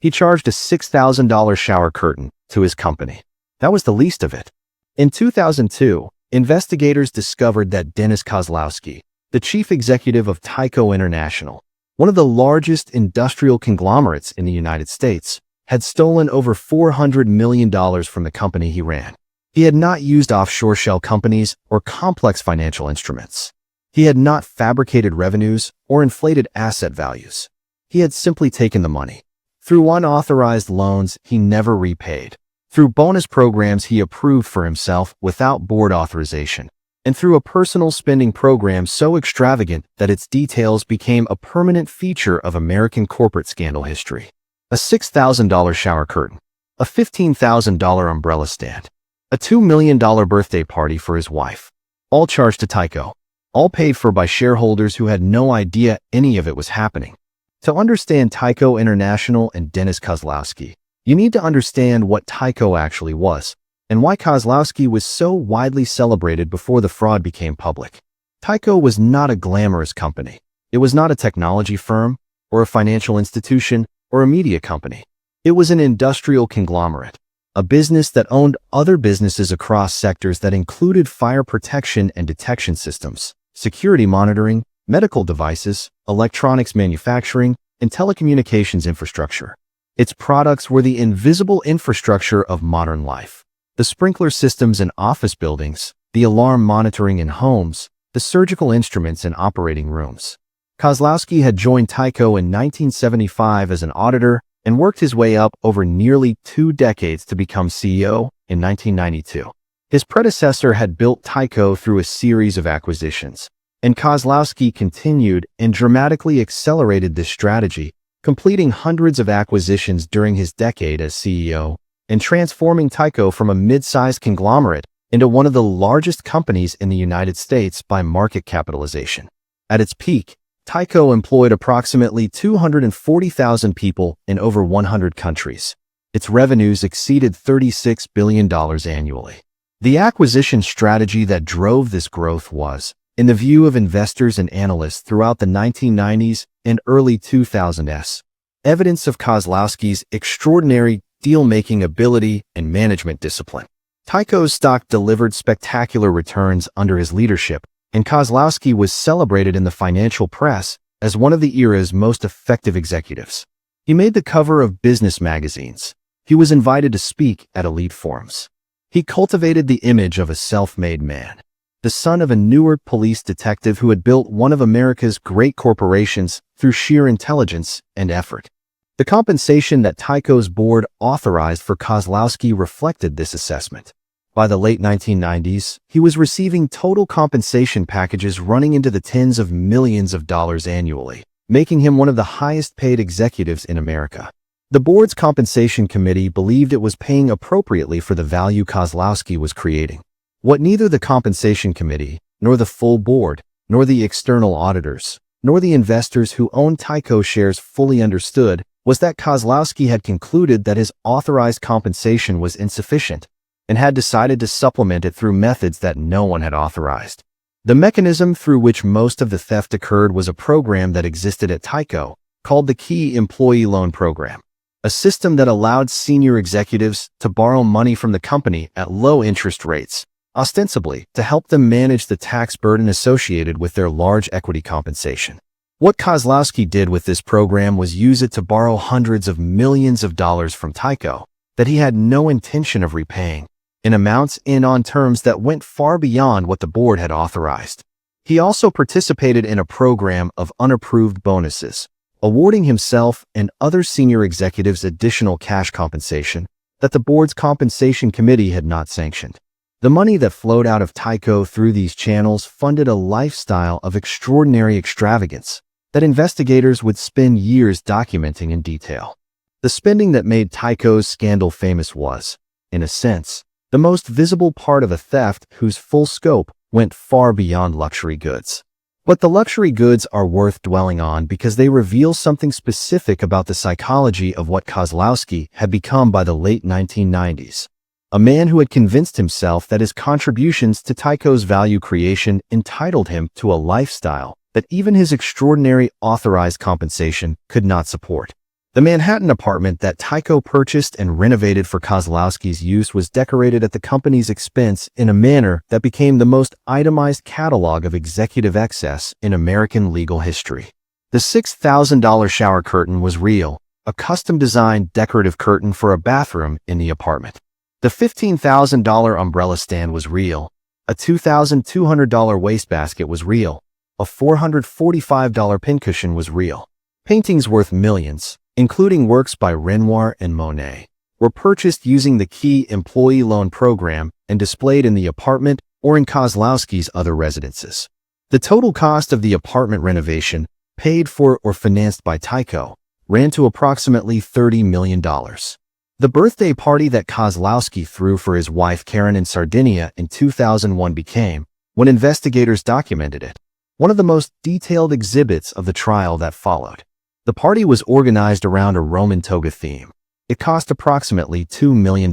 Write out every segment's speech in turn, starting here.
He charged a $6,000 shower curtain to his company. That was the least of it. In 2002, investigators discovered that Dennis Kozlowski, the chief executive of Tyco International, one of the largest industrial conglomerates in the United States, had stolen over $400 million from the company he ran. He had not used offshore shell companies or complex financial instruments. He had not fabricated revenues or inflated asset values. He had simply taken the money. Through unauthorized loans he never repaid, through bonus programs he approved for himself without board authorization, and through a personal spending program so extravagant that its details became a permanent feature of American corporate scandal history. A $6,000 shower curtain, a $15,000 umbrella stand, a $2 million birthday party for his wife, all charged to Tyco, all paid for by shareholders who had no idea any of it was happening. To understand Tyco International and Dennis Kozlowski, you need to understand what Tyco actually was, and why Kozlowski was so widely celebrated before the fraud became public. Tyco was not a glamorous company. It was not a technology firm, or a financial institution, or a media company. It was an industrial conglomerate, a business that owned other businesses across sectors that included fire protection and detection systems, security monitoring, medical devices, electronics manufacturing, and telecommunications infrastructure. Its products were the invisible infrastructure of modern life. The sprinkler systems in office buildings, the alarm monitoring in homes, the surgical instruments in operating rooms. Kozlowski had joined Tyco in 1975 as an auditor and worked his way up over nearly 2 decades to become CEO in 1992. His predecessor had built Tyco through a series of acquisitions, and Kozlowski continued and dramatically accelerated this strategy, completing hundreds of acquisitions during his decade as CEO and transforming Tyco from a mid-sized conglomerate into one of the largest companies in the United States by market capitalization. At its peak, Tyco employed approximately 240,000 people in over 100 countries. Its revenues exceeded $36 billion annually. The acquisition strategy that drove this growth was, in the view of investors and analysts throughout the 1990s and early 2000s, evidence of Kozlowski's extraordinary deal-making ability and management discipline. Tyco's stock delivered spectacular returns under his leadership, and Kozlowski was celebrated in the financial press as one of the era's most effective executives. He made the cover of business magazines. He was invited to speak at elite forums. He cultivated the image of a self-made man, the son of a Newark police detective who had built one of America's great corporations through sheer intelligence and effort. The compensation that Tyco's board authorized for Kozlowski reflected this assessment. By the late 1990s, he was receiving total compensation packages running into the tens of millions of dollars annually, making him one of the highest-paid executives in America. The board's compensation committee believed it was paying appropriately for the value Kozlowski was creating. What neither the compensation committee, nor the full board, nor the external auditors, nor the investors who owned Tyco shares fully understood was that Kozlowski had concluded that his authorized compensation was insufficient and had decided to supplement it through methods that no one had authorized. The mechanism through which most of the theft occurred was a program that existed at Tyco called the Key Employee Loan Program, a system that allowed senior executives to borrow money from the company at low interest rates, ostensibly to help them manage the tax burden associated with their large equity compensation. What Kozlowski did with this program was use it to borrow hundreds of millions of dollars from Tyco that he had no intention of repaying, in amounts and on terms that went far beyond what the board had authorized. He also participated in a program of unapproved bonuses, awarding himself and other senior executives additional cash compensation that the board's compensation committee had not sanctioned. The money that flowed out of Tyco through these channels funded a lifestyle of extraordinary extravagance that investigators would spend years documenting in detail. The spending that made Tyco's scandal famous was, in a sense, the most visible part of a theft whose full scope went far beyond luxury goods. But the luxury goods are worth dwelling on because they reveal something specific about the psychology of what Kozlowski had become by the late 1990s. A man who had convinced himself that his contributions to Tyco's value creation entitled him to a lifestyle that even his extraordinary authorized compensation could not support. The Manhattan apartment that Tyco purchased and renovated for Kozlowski's use was decorated at the company's expense in a manner that became the most itemized catalog of executive excess in American legal history. The $6,000 shower curtain was real, a custom-designed decorative curtain for a bathroom in the apartment. The $15,000 umbrella stand was real, a $2,200 wastebasket was real, a $445 pincushion was real. Paintings worth millions, including works by Renoir and Monet, were purchased using the Key employee loan program and displayed in the apartment or in Kozlowski's other residences. The total cost of the apartment renovation, paid for or financed by Tyco, ran to approximately $30 million. The birthday party that Kozlowski threw for his wife Karen in Sardinia in 2001 became, when investigators documented it, one of the most detailed exhibits of the trial that followed. The party was organized around a Roman toga theme. It cost approximately $2 million.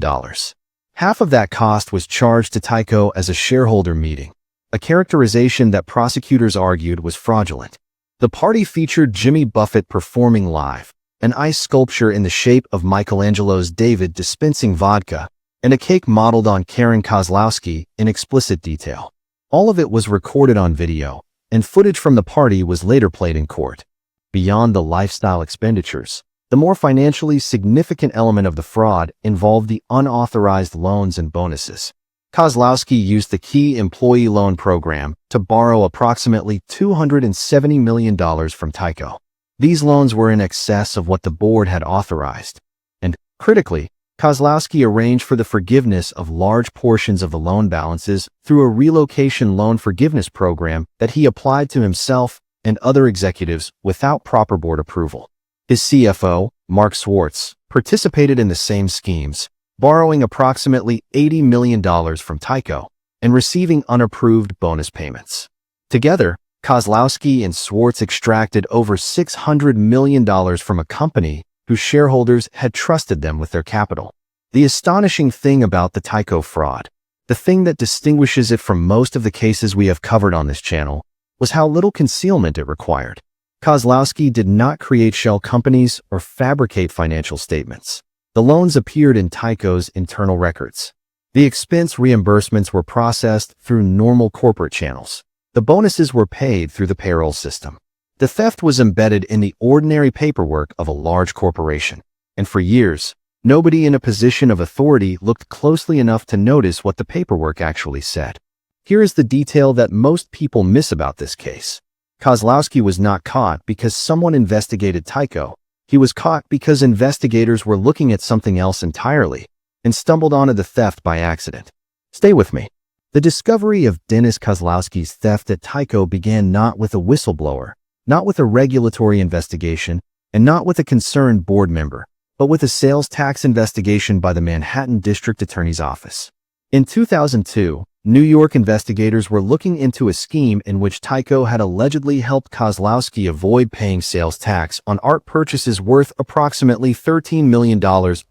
Half of that cost was charged to Tyco as a shareholder meeting, a characterization that prosecutors argued was fraudulent. The party featured Jimmy Buffett performing live, an ice sculpture in the shape of Michelangelo's David dispensing vodka, and a cake modeled on Karen Kozlowski in explicit detail. All of it was recorded on video, and footage from the party was later played in court. Beyond the lifestyle expenditures, the more financially significant element of the fraud involved the unauthorized loans and bonuses. Kozlowski used the Key employee loan program to borrow approximately $270 million from Tyco. These loans were in excess of what the board had authorized. And, critically, Kozlowski arranged for the forgiveness of large portions of the loan balances through a relocation loan forgiveness program that he applied to himself and other executives without proper board approval. His CFO, Mark Schwartz, participated in the same schemes, borrowing approximately $80 million from Tyco and receiving unapproved bonus payments. Together, Kozlowski and Schwartz extracted over $600 million from a company whose shareholders had trusted them with their capital. The astonishing thing about the Tyco fraud, the thing that distinguishes it from most of the cases we have covered on this channel, was how little concealment it required. Kozlowski did not create shell companies or fabricate financial statements. The loans appeared in Tyco's internal records. The expense reimbursements were processed through normal corporate channels. The bonuses were paid through the payroll system. The theft was embedded in the ordinary paperwork of a large corporation. And for years, nobody in a position of authority looked closely enough to notice what the paperwork actually said. Here is the detail that most people miss about this case. Kozlowski was not caught because someone investigated Tyco. He was caught because investigators were looking at something else entirely and stumbled onto the theft by accident. Stay with me. The discovery of Dennis Kozlowski's theft at Tyco began not with a whistleblower, not with a regulatory investigation, and not with a concerned board member, but with a sales tax investigation by the Manhattan District Attorney's Office. In 2002, New York investigators were looking into a scheme in which Tyco had allegedly helped Kozlowski avoid paying sales tax on art purchases worth approximately $13 million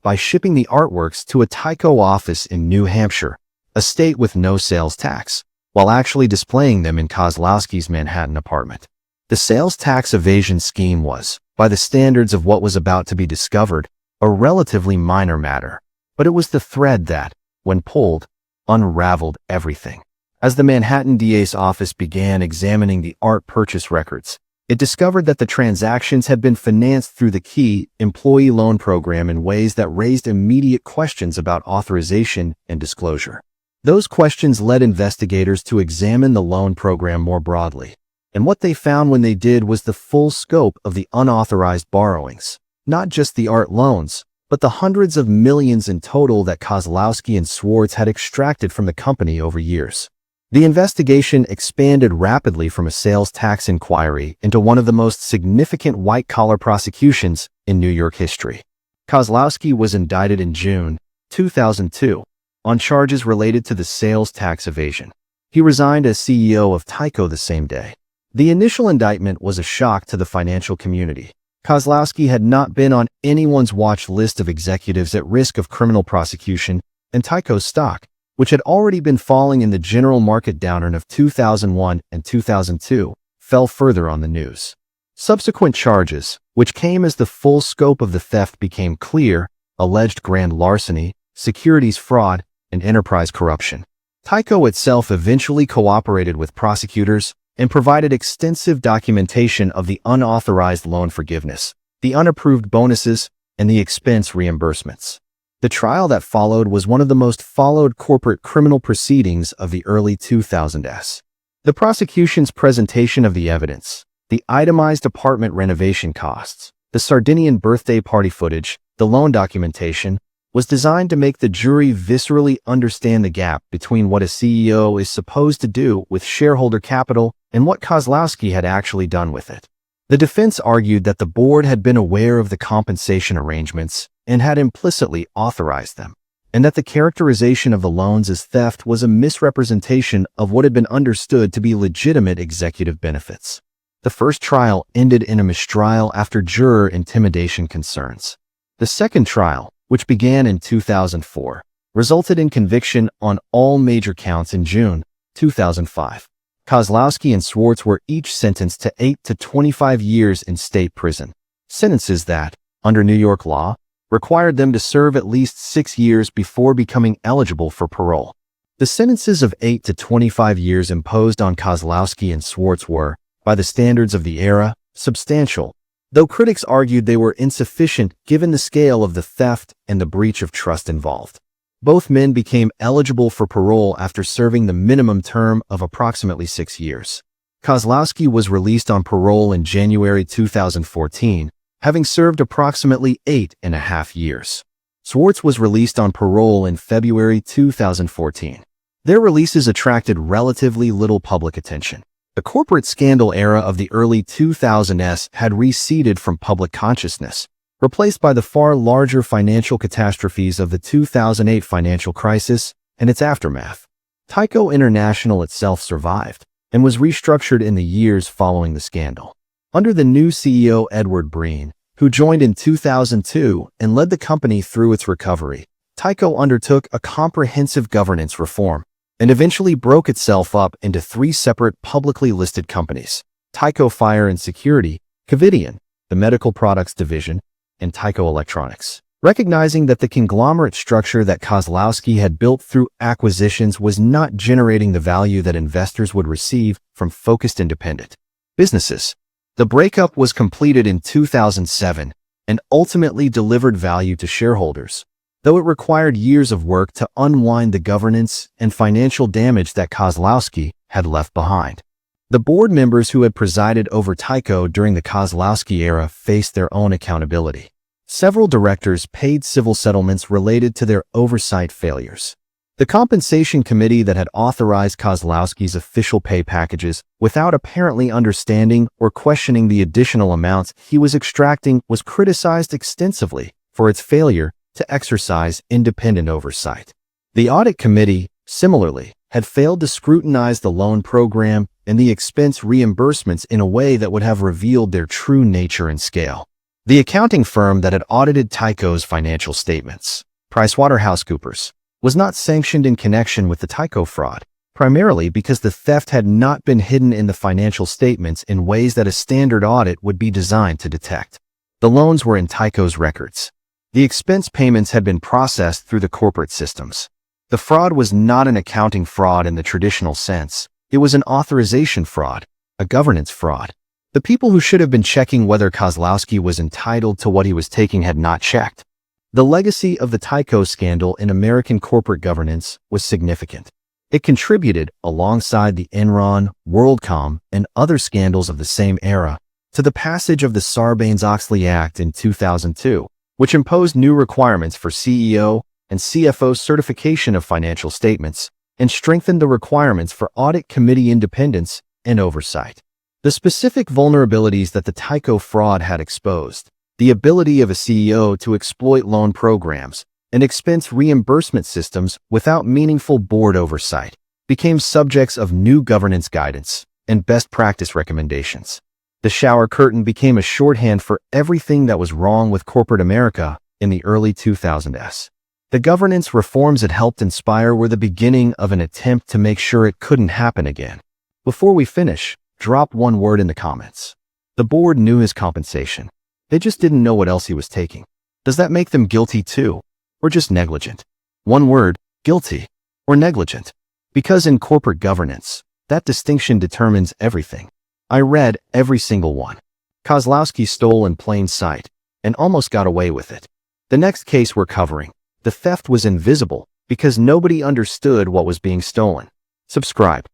by shipping the artworks to a Tyco office in New Hampshire, a state with no sales tax, while actually displaying them in Kozlowski's Manhattan apartment. The sales tax evasion scheme was, by the standards of what was about to be discovered, a relatively minor matter, but it was the thread that, when pulled, unraveled everything. As the Manhattan DA's office began examining the art purchase records, it discovered that the transactions had been financed through the Key employee loan program in ways that raised immediate questions about authorization and disclosure. Those questions led investigators to examine the loan program more broadly, and what they found when they did was the full scope of the unauthorized borrowings, not just the art loans, but the hundreds of millions in total that Kozlowski and Schwartz had extracted from the company over years. The investigation expanded rapidly from a sales tax inquiry into one of the most significant white-collar prosecutions in New York history. Kozlowski was indicted in June 2002 on charges related to the sales tax evasion. He resigned as CEO of Tyco the same day. The initial indictment was a shock to the financial community. Kozlowski had not been on anyone's watch list of executives at risk of criminal prosecution, and Tyco's stock, which had already been falling in the general market downturn of 2001 and 2002, fell further on the news. Subsequent charges, which came as the full scope of the theft became clear, alleged grand larceny, securities fraud, and enterprise corruption. Tyco itself eventually cooperated with prosecutors and provided extensive documentation of the unauthorized loan forgiveness, the unapproved bonuses, and the expense reimbursements. The trial that followed was one of the most followed corporate criminal proceedings of the early 2000s. The prosecution's presentation of the evidence, the itemized apartment renovation costs, the Sardinian birthday party footage, the loan documentation, was designed to make the jury viscerally understand the gap between what a CEO is supposed to do with shareholder capital and what Kozlowski had actually done with it. The defense argued that the board had been aware of the compensation arrangements and had implicitly authorized them, and that the characterization of the loans as theft was a misrepresentation of what had been understood to be legitimate executive benefits. The first trial ended in a mistrial after juror intimidation concerns. The second trial, which began in 2004, resulted in conviction on all major counts in June 2005. Kozlowski and Swartz were each sentenced to 8 to 25 years in state prison, sentences that, under New York law, required them to serve at least 6 years before becoming eligible for parole. The sentences of 8 to 25 years imposed on Kozlowski and Swartz were, by the standards of the era, substantial, though critics argued they were insufficient given the scale of the theft and the breach of trust involved. Both men became eligible for parole after serving the minimum term of approximately 6 years. Kozlowski was released on parole in January 2014, having served approximately 8.5 years. Swartz was released on parole in February 2014. Their releases attracted relatively little public attention. The corporate scandal era of the early 2000s had receded from public consciousness, replaced by the far larger financial catastrophes of the 2008 financial crisis and its aftermath. Tyco International itself survived and was restructured in the years following the scandal. Under the new CEO Edward Breen, who joined in 2002 and led the company through its recovery, Tyco undertook a comprehensive governance reform and eventually broke itself up into 3 separate publicly listed companies: Tyco Fire and Security, Covidien, the medical products division, and Tyco Electronics. Recognizing that the conglomerate structure that Kozlowski had built through acquisitions was not generating the value that investors would receive from focused independent businesses. The breakup was completed in 2007 and ultimately delivered value to shareholders, though it required years of work to unwind the governance and financial damage that Kozlowski had left behind. The board members who had presided over Tyco during the Kozlowski era faced their own accountability. Several directors paid civil settlements related to their oversight failures. The compensation committee that had authorized Kozlowski's official pay packages without apparently understanding or questioning the additional amounts he was extracting was criticized extensively for its failure to exercise independent oversight. The audit committee, similarly, had failed to scrutinize the loan program and the expense reimbursements in a way that would have revealed their true nature and scale. The accounting firm that had audited Tyco's financial statements, PricewaterhouseCoopers, was not sanctioned in connection with the Tyco fraud, primarily because the theft had not been hidden in the financial statements in ways that a standard audit would be designed to detect. The loans were in Tyco's records. The expense payments had been processed through the corporate systems. The fraud was not an accounting fraud in the traditional sense. It was an authorization fraud, a governance fraud. The people who should have been checking whether Kozlowski was entitled to what he was taking had not checked. The legacy of the Tyco scandal in American corporate governance was significant. It contributed, alongside the Enron, WorldCom, and other scandals of the same era, to the passage of the Sarbanes-Oxley Act in 2002, which imposed new requirements for CEO and CFO certification of financial statements and strengthened the requirements for audit committee independence and oversight. The specific vulnerabilities that the Tyco fraud had exposed, the ability of a CEO to exploit loan programs and expense reimbursement systems without meaningful board oversight, became subjects of new governance guidance and best practice recommendations. The shower curtain became a shorthand for everything that was wrong with corporate America in the early 2000s. The governance reforms it helped inspire were the beginning of an attempt to make sure it couldn't happen again. Before we finish, drop one word in the comments. The board knew his compensation. They just didn't know what else he was taking. Does that make them guilty too? Or just negligent? One word, guilty or negligent. Because in corporate governance, that distinction determines everything. I read every single one. Kozlowski stole in plain sight and almost got away with it. The next case we're covering, the theft was invisible because nobody understood what was being stolen. Subscribe.